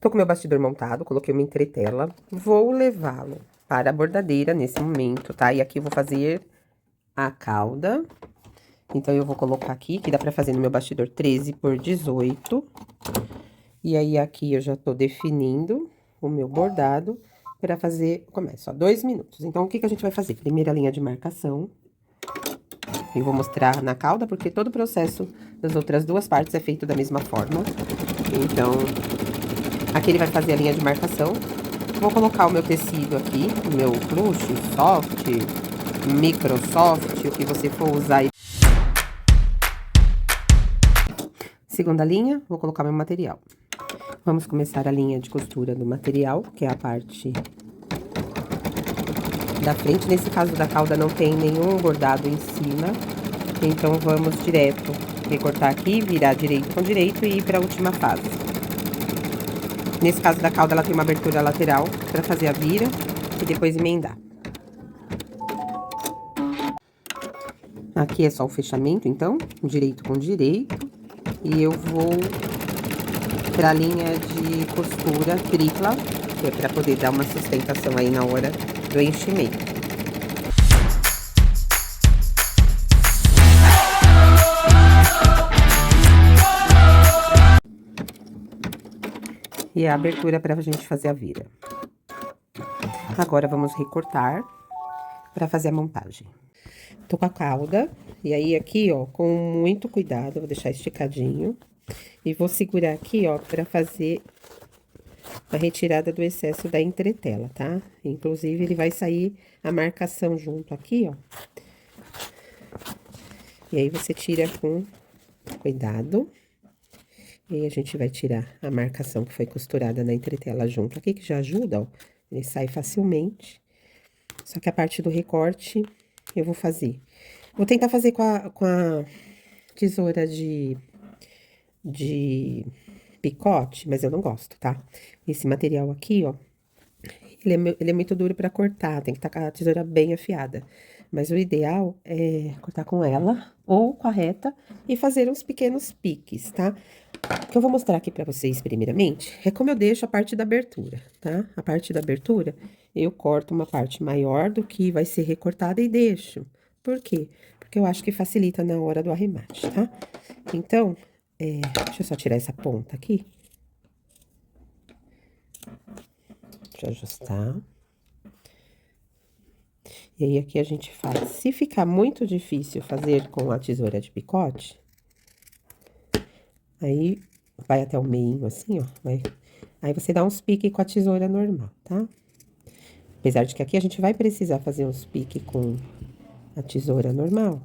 Tô com meu bastidor montado, coloquei uma entretela. Vou levá-lo para a bordadeira nesse momento, tá? E aqui eu vou fazer a cauda. Então, eu vou colocar aqui, que dá pra fazer no meu bastidor 13 por 18. E aí, aqui eu já tô definindo o meu bordado pra fazer... Começa, ó, 2 minutos. Então, o que que a gente vai fazer? Primeira linha de marcação. Eu vou mostrar na cauda, porque todo o processo das outras duas partes é feito da mesma forma. Então, aqui ele vai fazer a linha de marcação. Vou colocar o meu tecido aqui, o meu plush, soft, microsoft, o que você for usar. Segunda linha, vou colocar meu material. Vamos começar a linha de costura do material, que é a parte da frente. Nesse caso da cauda não tem nenhum bordado em cima, então vamos direto recortar aqui, virar direito com direito e ir para a última fase. Nesse caso da cauda, ela tem uma abertura lateral para fazer a vira e depois emendar. Aqui é só o fechamento, então, direito com direito. E eu vou para a linha de costura tripla, que é para poder dar uma sustentação aí na hora do enchimento. E a abertura para a gente fazer a vira. Agora, vamos recortar para fazer a montagem. Tô com a cauda, e aí aqui, ó, com muito cuidado, vou deixar esticadinho. E vou segurar aqui, ó, pra fazer a retirada do excesso da entretela, tá? Inclusive, ele vai sair a marcação junto aqui, ó. E aí, você tira com cuidado. E aí, a gente vai tirar a marcação que foi costurada na entretela junto aqui, que já ajuda, ó. Ele sai facilmente. Só que a parte do recorte, eu vou fazer. Vou tentar fazer com a tesoura de picote, mas eu não gosto, tá? Esse material aqui, ó, ele é muito duro pra cortar, tem que estar com a tesoura bem afiada. Mas o ideal é cortar com ela ou com a reta e fazer uns pequenos piques, tá? O que eu vou mostrar aqui pra vocês, primeiramente, é como eu deixo a parte da abertura, tá? A parte da abertura, eu corto uma parte maior do que vai ser recortada e deixo. Por quê? Porque eu acho que facilita na hora do arremate, tá? Então, deixa eu só tirar essa ponta aqui. Deixa eu ajustar. E aí, aqui a gente faz. Se ficar muito difícil fazer com a tesoura de picote, aí vai até o meio, assim, ó. Aí você dá uns piques com a tesoura normal, tá? Apesar de que aqui a gente vai precisar fazer uns piques com a tesoura normal,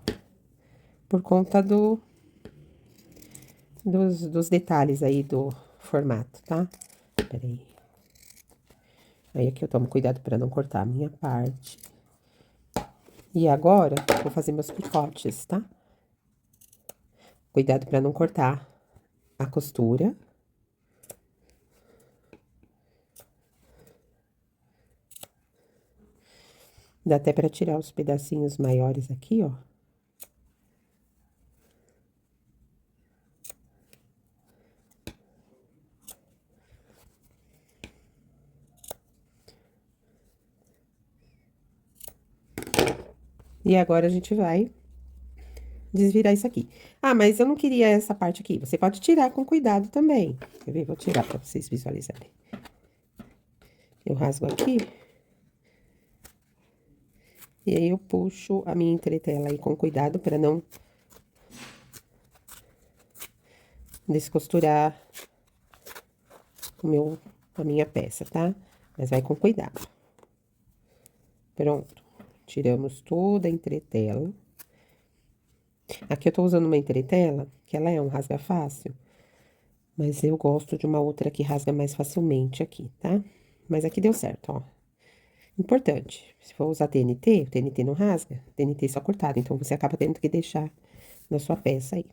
por conta dos detalhes aí do formato, tá? Peraí. Aí, aqui eu tomo cuidado pra não cortar a minha parte. E agora, vou fazer meus picotes, tá? Cuidado pra não cortar a costura. Dá até pra tirar os pedacinhos maiores aqui, ó. E agora, a gente vai desvirar isso aqui. Ah, mas eu não queria essa parte aqui. Você pode tirar com cuidado também. Quer ver? Vou tirar pra vocês visualizarem. Eu rasgo aqui. E aí, eu puxo a minha entretela aí com cuidado pra não descosturar a minha peça, tá? Mas vai com cuidado. Pronto. Tiramos toda a entretela. Aqui eu tô usando uma entretela, que ela é um rasga fácil, mas eu gosto de uma outra que rasga mais facilmente aqui, tá? Mas aqui deu certo, ó. Importante, se for usar TNT, o TNT não rasga, TNT só cortado, então você acaba tendo que deixar na sua peça aí.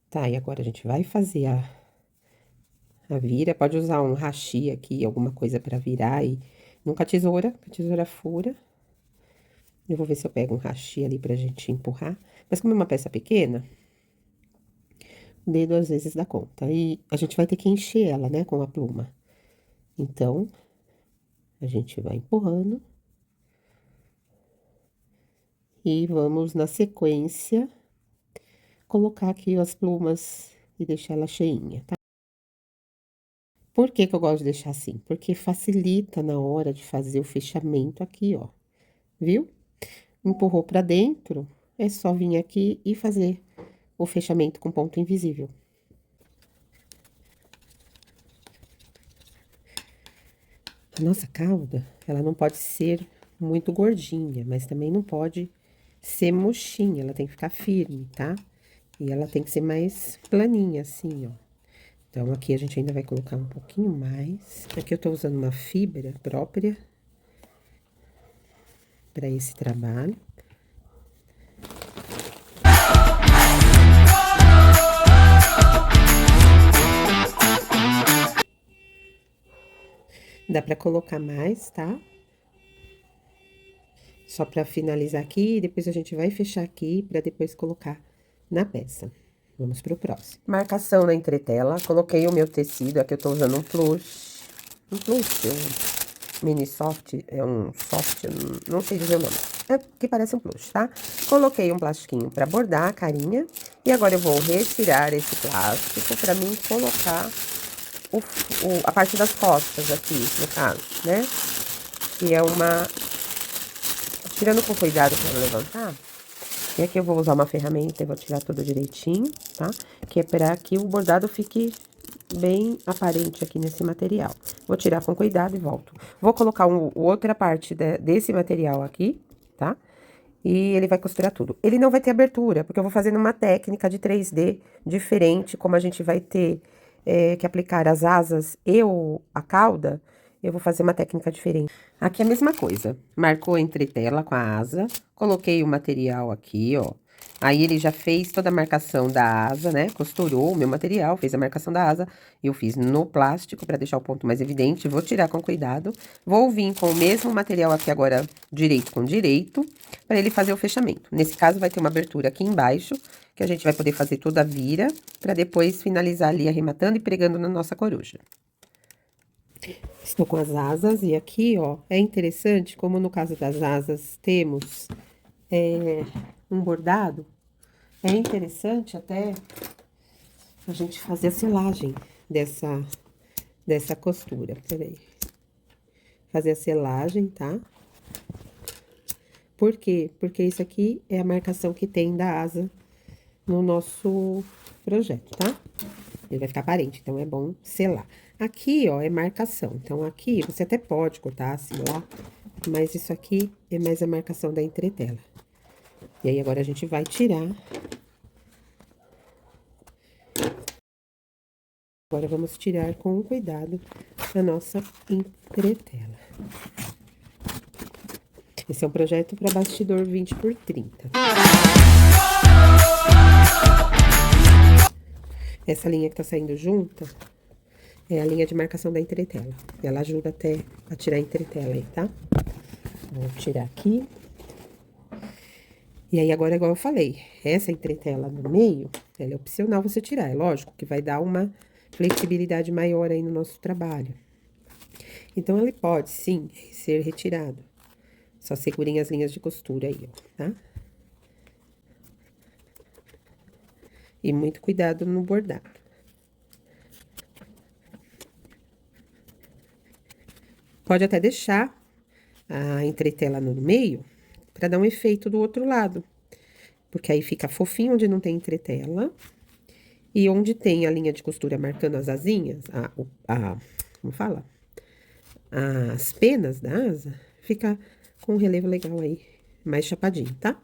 Tá, e agora a gente vai fazer a vira, pode usar um hashi aqui, alguma coisa pra virar e... Nunca tesoura, a tesoura fura. Eu vou ver se eu pego um hashi ali pra gente empurrar. Mas como é uma peça pequena, dê 2 vezes da conta. E a gente vai ter que encher ela, né, com a pluma. Então, a gente vai empurrando. E vamos, na sequência, colocar aqui as plumas e deixar ela cheinha, tá? Por que que eu gosto de deixar assim? Porque facilita na hora de fazer o fechamento aqui, ó. Viu? Empurrou pra dentro, é só vir aqui e fazer o fechamento com ponto invisível. A nossa calda, ela não pode ser muito gordinha, mas também não pode ser murchinha, ela tem que ficar firme, tá? E ela tem que ser mais planinha, assim, ó. Então, aqui a gente ainda vai colocar um pouquinho mais. Aqui eu tô usando uma fibra própria para esse trabalho. Dá pra colocar mais, tá? Só pra finalizar aqui, depois a gente vai fechar aqui pra depois colocar na peça. Vamos pro próximo. Marcação na entretela. Coloquei o meu tecido, aqui eu tô usando um plush. Um plush, um mini soft, é um soft, não sei dizer o nome. É que parece um plush, tá? Coloquei um plastiquinho pra bordar a carinha. E agora eu vou retirar esse plástico pra mim colocar a parte das costas aqui, no caso, né? Que é uma... Tirando com cuidado pra não levantar. E aqui eu vou usar uma ferramenta e vou tirar tudo direitinho, tá? Que é pra que o bordado fique bem aparente aqui nesse material. Vou tirar com cuidado e volto. Vou colocar outra parte desse material aqui, tá? E ele vai costurar tudo. Ele não vai ter abertura, porque eu vou fazer numa técnica de 3D diferente, como a gente vai ter que aplicar as asas e a cauda, eu vou fazer uma técnica diferente. Aqui é a mesma coisa. Marcou a entretela com a asa, coloquei o material aqui, ó. Aí ele já fez toda a marcação da asa, né? Costurou o meu material, fez a marcação da asa. Eu fiz no plástico para deixar o ponto mais evidente. Vou tirar com cuidado. Vou vir com o mesmo material aqui agora, direito com direito, para ele fazer o fechamento. Nesse caso, vai ter uma abertura aqui embaixo, que a gente vai poder fazer toda a vira, para depois finalizar ali arrematando e pregando na nossa coruja. Estou com as asas e aqui, ó, é interessante, como no caso das asas temos um bordado, é interessante até a gente fazer a selagem dessa costura. Peraí. Fazer a selagem, tá? Por quê? Porque isso aqui é a marcação que tem da asa no nosso projeto, tá? Ele vai ficar aparente, então é bom selar. Aqui, ó, é marcação. Então, aqui você até pode cortar, selar, mas isso aqui é mais a marcação da entretela. E aí, agora a gente vai tirar. Agora, vamos tirar com cuidado a nossa entretela. Esse é um projeto para bastidor 20 por 30. Essa linha que tá saindo junta é a linha de marcação da entretela. Ela ajuda até a tirar a entretela aí, tá? Vou tirar aqui. E aí, agora, igual eu falei, essa entretela no meio, ela é opcional você tirar. É lógico que vai dar uma flexibilidade maior aí no nosso trabalho. Então, ele pode, sim, ser retirado. Só segurem as linhas de costura aí, ó, tá? E muito cuidado no bordado. Pode até deixar a entretela no meio, para dar um efeito do outro lado. Porque aí fica fofinho onde não tem entretela. E onde tem a linha de costura marcando as asinhas, como fala? As penas da asa, fica com um relevo legal aí, mais chapadinho, tá?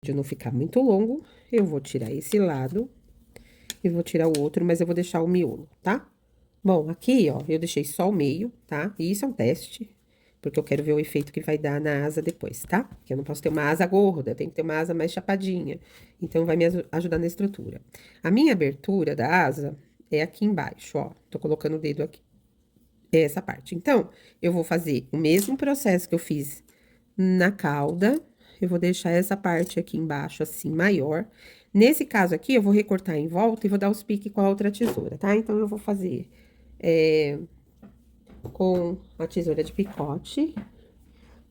De não ficar muito longo, eu vou tirar esse lado e vou tirar o outro, mas eu vou deixar o miolo, tá? Bom, aqui, ó, eu deixei só o meio, tá? E isso é um teste, porque eu quero ver o efeito que vai dar na asa depois, tá? Porque eu não posso ter uma asa gorda, tem que ter uma asa mais chapadinha. Então, vai me ajudar na estrutura. A minha abertura da asa é aqui embaixo, ó. Tô colocando o dedo aqui. É essa parte. Então, eu vou fazer o mesmo processo que eu fiz na cauda. Eu vou deixar essa parte aqui embaixo, assim, maior. Nesse caso aqui, eu vou recortar em volta e vou dar os piques com a outra tesoura, tá? Então, eu vou fazer com a tesoura de picote.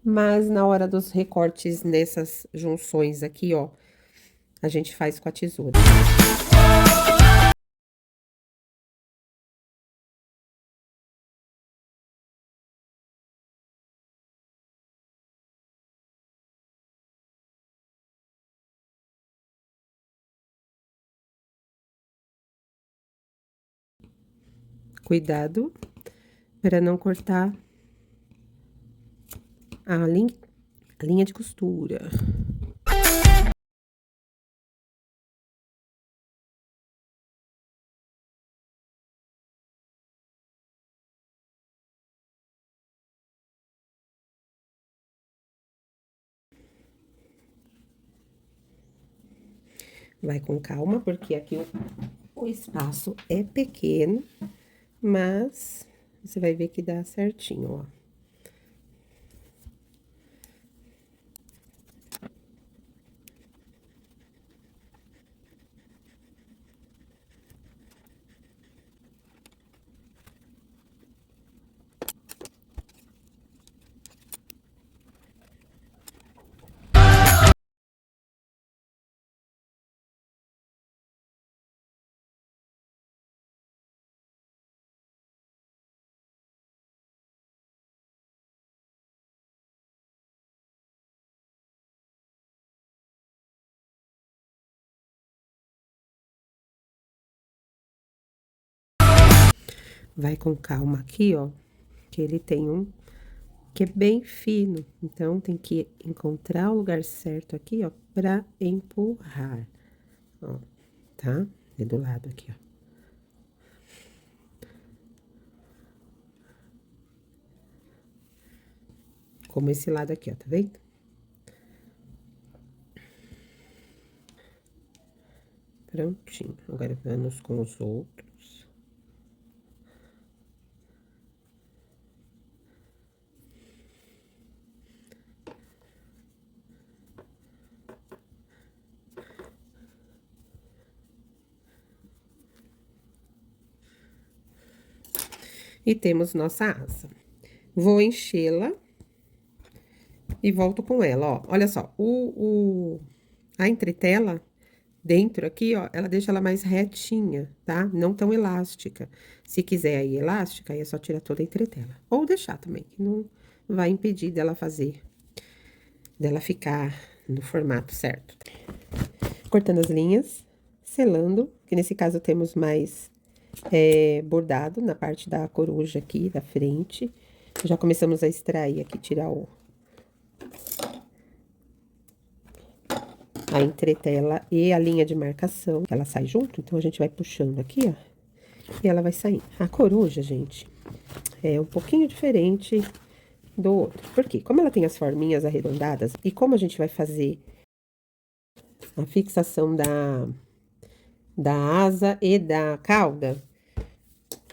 Mas, na hora dos recortes nessas junções aqui, ó, a gente faz com a tesoura. Cuidado para não cortar a linha de costura. Vai com calma, porque aqui o espaço é pequeno, mas você vai ver que dá certinho, ó. Vai com calma aqui, ó, que ele tem um que é bem fino. Então, tem que encontrar o lugar certo aqui, ó, pra empurrar. Ó, tá? É do lado aqui, ó. Como esse lado aqui, ó, tá vendo? Prontinho. Agora, vamos com os outros. E temos nossa asa. Vou enchê-la e volto com ela, ó. Olha só, a entretela dentro aqui, ó, ela deixa ela mais retinha, tá? Não tão elástica. Se quiser aí elástica, aí é só tirar toda a entretela. Ou deixar também, que não vai impedir dela ficar no formato certo. Cortando as linhas, selando, que nesse caso temos mais bordado na parte da coruja aqui, da frente. Já começamos a extrair aqui, tirar a entretela e a linha de marcação, ela sai junto, então a gente vai puxando aqui, ó, e ela vai saindo. A coruja, gente, é um pouquinho diferente do outro, porque como ela tem as forminhas arredondadas, e como a gente vai fazer a fixação da asa e da cauda,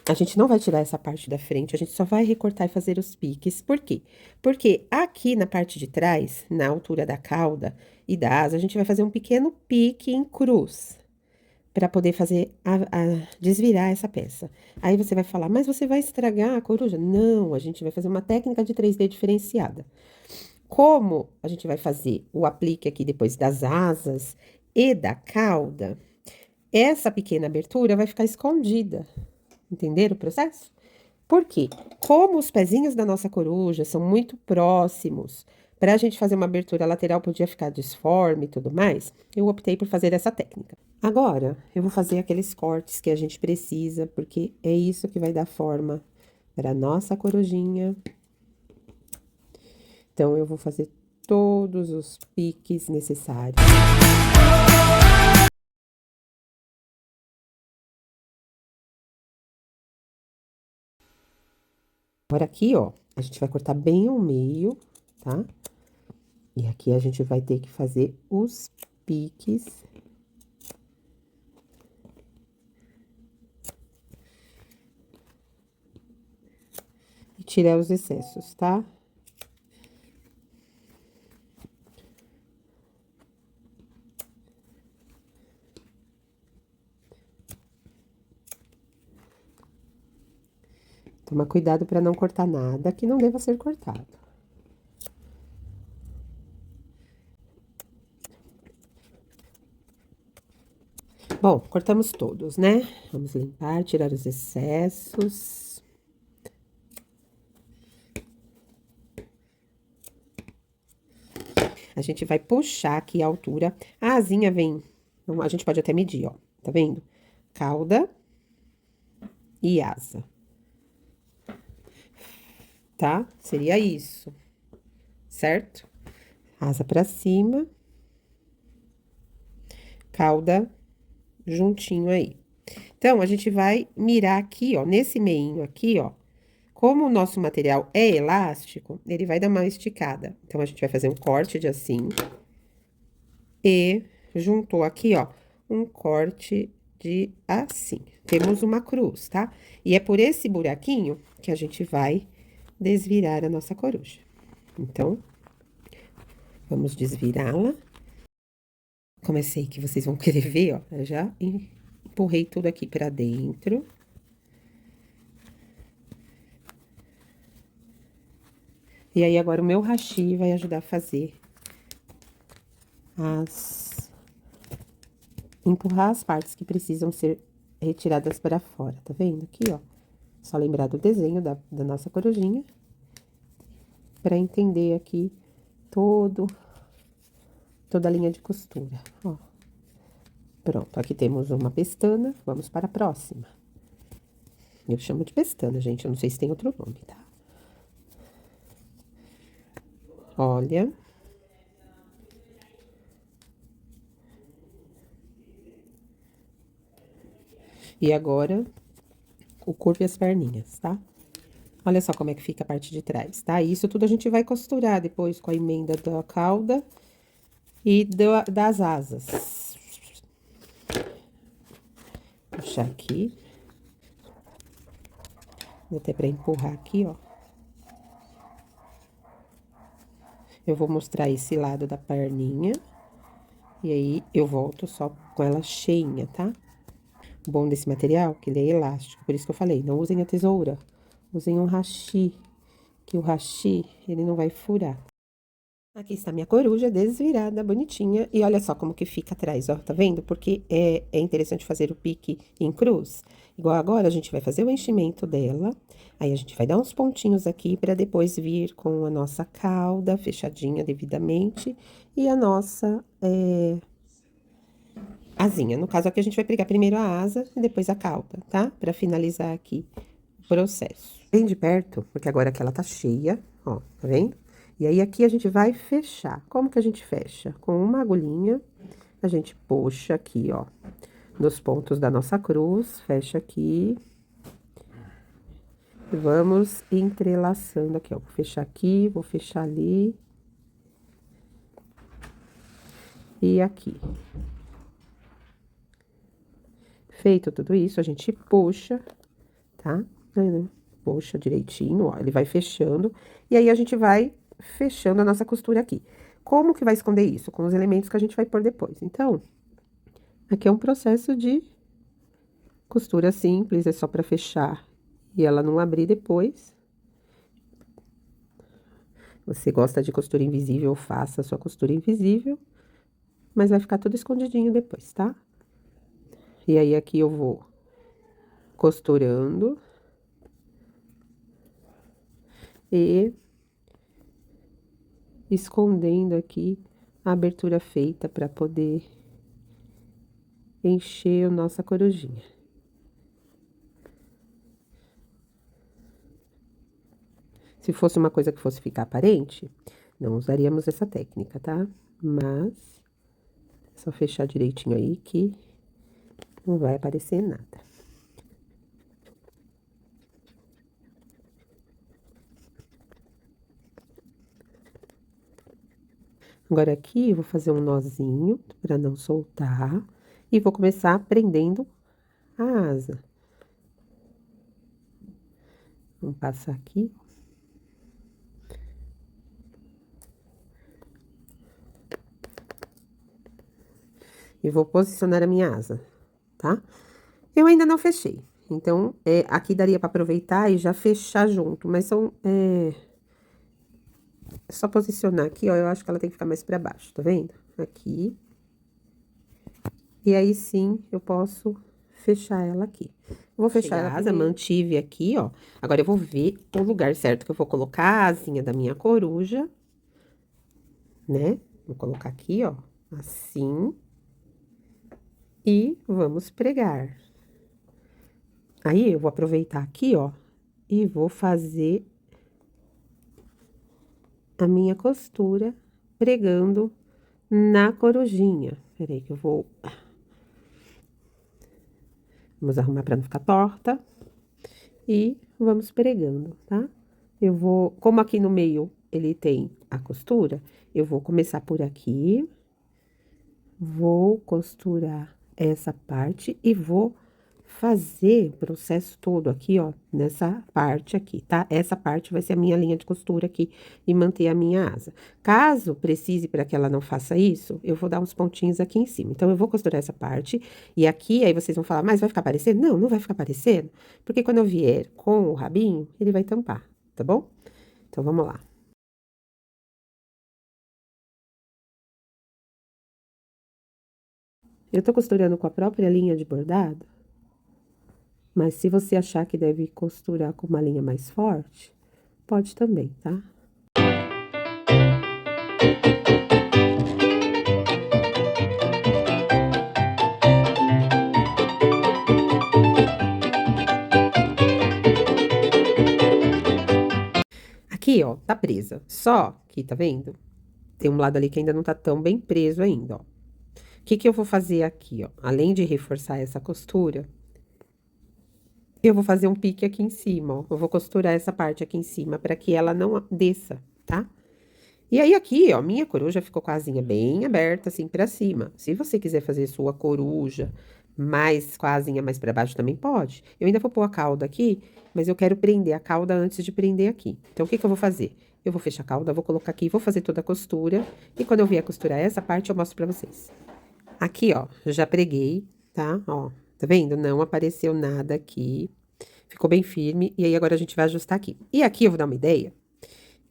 a gente não vai tirar essa parte da frente, a gente só vai recortar e fazer os piques. Por quê? Porque aqui na parte de trás, na altura da cauda e da asa, a gente vai fazer um pequeno pique em cruz, para poder fazer desvirar essa peça. Aí você vai falar, mas você vai estragar a coruja? Não, a gente vai fazer uma técnica de 3D diferenciada. Como a gente vai fazer o aplique aqui depois das asas e da cauda, essa pequena abertura vai ficar escondida. Entenderam o processo? Por quê? Como os pezinhos da nossa coruja são muito próximos, para a gente fazer uma abertura lateral podia ficar disforme e tudo mais, eu optei por fazer essa técnica. Agora, eu vou fazer aqueles cortes que a gente precisa, porque é isso que vai dar forma para a nossa corujinha. Então, eu vou fazer todos os piques necessários. Agora, aqui, ó, a gente vai cortar bem ao meio, tá? E aqui a gente vai ter que fazer os piques. tirar os excessos, tá? Toma cuidado para não cortar nada que não deva ser cortado. Bom, cortamos todos, né? Vamos limpar, tirar os excessos. A gente vai puxar aqui a altura. A asinha vem... A gente pode até medir, ó. Tá vendo? Cauda e asa. Tá? Seria isso. Certo? Asa pra cima. Cauda juntinho aí. Então, a gente vai mirar aqui, ó, nesse meinho aqui, ó. Como o nosso material é elástico, ele vai dar uma esticada. Então, a gente vai fazer um corte de assim. E juntou aqui, ó, um corte de assim. Temos uma cruz, tá? E é por esse buraquinho que a gente vai desvirar a nossa coruja. Então, vamos desvirá-la. Comecei que vocês vão querer ver, ó. Eu já empurrei tudo aqui pra dentro. E aí, agora o meu hashi vai ajudar a fazer empurrar as partes que precisam ser retiradas para fora, tá vendo? Aqui, ó. Só lembrar do desenho da nossa corujinha. Pra entender aqui toda a linha de costura, ó. Pronto, aqui temos uma pestana, vamos para a próxima. Eu chamo de pestana, gente, eu não sei se tem outro nome, tá? Olha. E agora, o corpo e as perninhas, tá? Olha só como é que fica a parte de trás, tá? Isso tudo a gente vai costurar depois com a emenda da cauda e das asas. Puxar aqui. Dá até pra empurrar aqui, ó. Eu vou mostrar esse lado da perninha. E aí, eu volto só com ela cheinha, tá? O bom desse material, que ele é elástico. Por isso que eu falei, não usem a tesoura. Usem um hashi, que o hashi, ele não vai furar. Aqui está minha coruja desvirada, bonitinha. E olha só como que fica atrás, ó, tá vendo? Porque é interessante fazer o pique em cruz. Igual agora, a gente vai fazer o enchimento dela. Aí, a gente vai dar uns pontinhos aqui pra depois vir com a nossa cauda fechadinha devidamente. E a nossa asinha. No caso aqui, a gente vai pregar primeiro a asa e depois a cauda, tá? Pra finalizar aqui o processo. Bem de perto, porque agora que ela tá cheia, ó, tá vendo? E aí, aqui a gente vai fechar. Como que a gente fecha? Com uma agulhinha, a gente puxa aqui, ó, nos pontos da nossa cruz, fecha aqui. E vamos entrelaçando aqui, ó. Vou fechar aqui, vou fechar ali. E aqui. Feito tudo isso, a gente puxa, tá? Puxa direitinho, ó, ele vai fechando. E aí, a gente vai fechando a nossa costura aqui. Como que vai esconder isso? Com os elementos que a gente vai pôr depois. Então, aqui é um processo de costura simples, é só pra fechar e ela não abrir depois. Você gosta de costura invisível, faça a sua costura invisível, mas vai ficar tudo escondidinho depois, tá? E aí, aqui eu vou costurando e escondendo aqui a abertura feita pra poder encher a nossa corujinha. Se fosse uma coisa que fosse ficar aparente, não usaríamos essa técnica, tá? Mas, é só fechar direitinho aí que não vai aparecer nada. Agora, aqui, eu vou fazer um nozinho pra não soltar. E vou começar prendendo a asa. Vamos passar aqui. e vou posicionar a minha asa, tá? Eu ainda não fechei, então, aqui daria pra aproveitar e já fechar junto, mas é só posicionar aqui, ó, eu acho que ela tem que ficar mais pra baixo, tá vendo? Aqui. E aí, sim, eu posso fechar ela aqui. Vou fechar ela asa, mantive aqui, ó. Agora, eu vou ver o lugar certo que eu vou colocar a asinha da minha coruja, né? Vou colocar aqui, ó, assim. E vamos pregar. Aí, eu vou aproveitar aqui, ó, e vou fazer a minha costura pregando na corujinha. Peraí que eu vou... Vamos arrumar pra não ficar torta. E vamos pregando, tá? Eu vou... Como aqui no meio ele tem a costura, eu vou começar por aqui. Vou costurar essa parte e vou fazer o processo todo aqui, ó, nessa parte aqui, tá? Essa parte vai ser a minha linha de costura aqui e manter a minha asa. Caso precise para que ela não faça isso, eu vou dar uns pontinhos aqui em cima. Então, eu vou costurar essa parte e aqui, aí vocês vão falar, mas vai ficar aparecendo? Não, não vai ficar aparecendo, porque quando eu vier com o rabinho, ele vai tampar, tá bom? Então, vamos lá. Eu tô costurando com a própria linha de bordado. Mas se você achar que deve costurar com uma linha mais forte, pode também, tá? Aqui, ó, tá presa. Só que, tá vendo? Tem um lado ali que ainda não tá tão bem preso ainda, ó. O que que eu vou fazer aqui, ó? Além de reforçar essa costura, eu vou fazer um pique aqui em cima, ó. Eu vou costurar essa parte aqui em cima pra que ela não desça, tá? E aí, aqui, ó, minha coruja ficou com a asinha bem aberta, assim, pra cima. Se você quiser fazer sua coruja mais com a asinha mais pra baixo, também pode. Eu ainda vou pôr a cauda aqui, mas eu quero prender a cauda antes de prender aqui. Então, o que que eu vou fazer? Eu vou fechar a cauda, vou colocar aqui, vou fazer toda a costura. E quando eu vier costurar essa parte, eu mostro pra vocês. Aqui, ó, já preguei, tá? Ó, tá vendo? Não apareceu nada aqui. Ficou bem firme. E aí, agora a gente vai ajustar aqui. E aqui eu vou dar uma ideia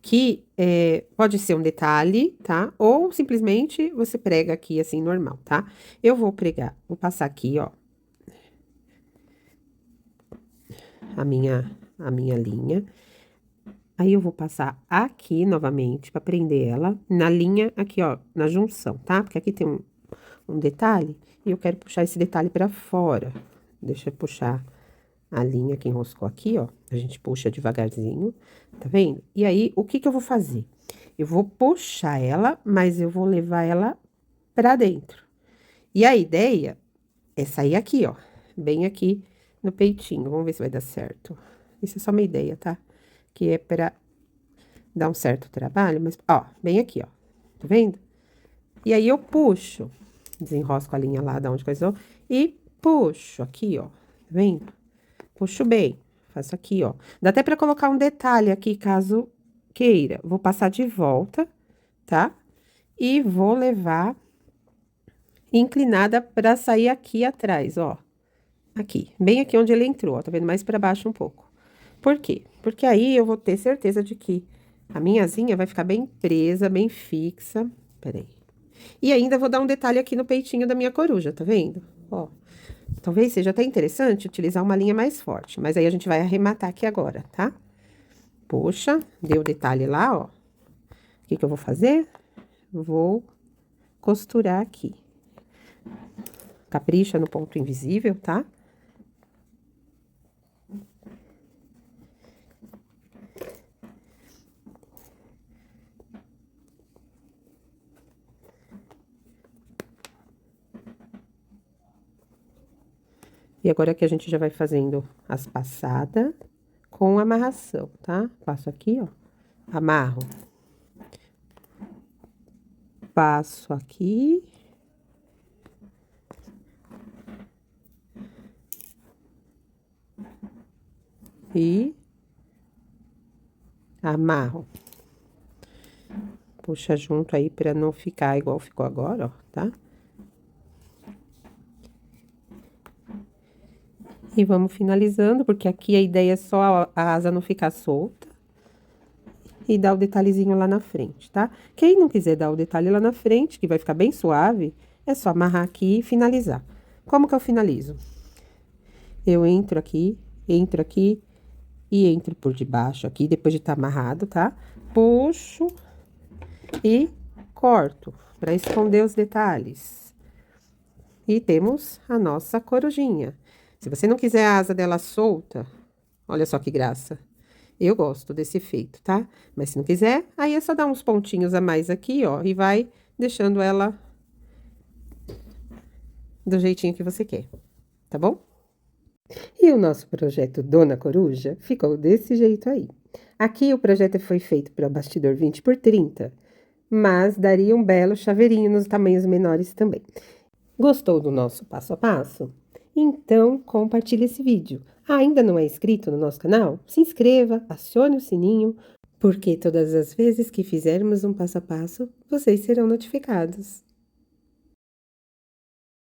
que pode ser um detalhe, tá? Ou simplesmente você prega aqui assim, normal, tá? Eu vou pregar, vou passar aqui, ó, a minha linha. Aí, eu vou passar aqui novamente pra prender ela na linha aqui, ó, na junção, tá? Porque aqui tem um detalhe e eu quero puxar esse detalhe pra fora. Deixa eu puxar a linha que enroscou aqui, ó. A gente puxa devagarzinho, tá vendo? E aí, o que que eu vou fazer? Eu vou puxar ela, mas eu vou levar ela pra dentro. E a ideia é sair aqui, ó, bem aqui no peitinho. Vamos ver se vai dar certo. Isso é só uma ideia, tá? Que é pra dar um certo trabalho, mas, ó, bem aqui, ó. Tá vendo? E aí, eu puxo, desenrosco a linha lá da onde coisou, e puxo aqui, ó. Tá vendo? Puxo bem, faço aqui, ó. Dá até pra colocar um detalhe aqui, caso queira. Vou passar de volta, tá? E vou levar inclinada pra sair aqui atrás, ó. Aqui, bem aqui onde ele entrou, ó. Tá vendo? Mais pra baixo um pouco. Por quê? Porque aí eu vou ter certeza de que a minha asinha vai ficar bem presa, bem fixa. Peraí. E ainda vou dar um detalhe aqui no peitinho da minha coruja, tá vendo? Ó. Talvez seja até interessante utilizar uma linha mais forte, mas aí a gente vai arrematar aqui agora, tá? Puxa, deu o detalhe lá, ó. O que que eu vou fazer? Vou costurar aqui. Capricha no ponto invisível, tá? E agora que a gente já vai fazendo as passadas com amarração, tá? Passo aqui, ó, amarro. Passo aqui. E amarro. Puxa junto aí pra não ficar igual ficou agora, ó, tá? E vamos finalizando, porque aqui a ideia é só a asa não ficar solta. E dar o detalhezinho lá na frente, tá? Quem não quiser dar o detalhe lá na frente, que vai ficar bem suave, é só amarrar aqui e finalizar. Como que eu finalizo? Eu entro aqui e entro por debaixo aqui, depois de estar amarrado, tá? Puxo e corto, para esconder os detalhes. E temos a nossa corujinha. Se você não quiser a asa dela solta, olha só que graça. Eu gosto desse efeito, tá? Mas se não quiser, aí é só dar uns pontinhos a mais aqui, ó, e vai deixando ela do jeitinho que você quer, tá bom? E o nosso projeto Dona Coruja ficou desse jeito aí. Aqui o projeto foi feito para bastidor 20 por 30, mas daria um belo chaveirinho nos tamanhos menores também. Gostou do nosso passo a passo? Então, compartilhe esse vídeo. Ainda não é inscrito no nosso canal? Se inscreva, acione o sininho, porque todas as vezes que fizermos um passo a passo, vocês serão notificados.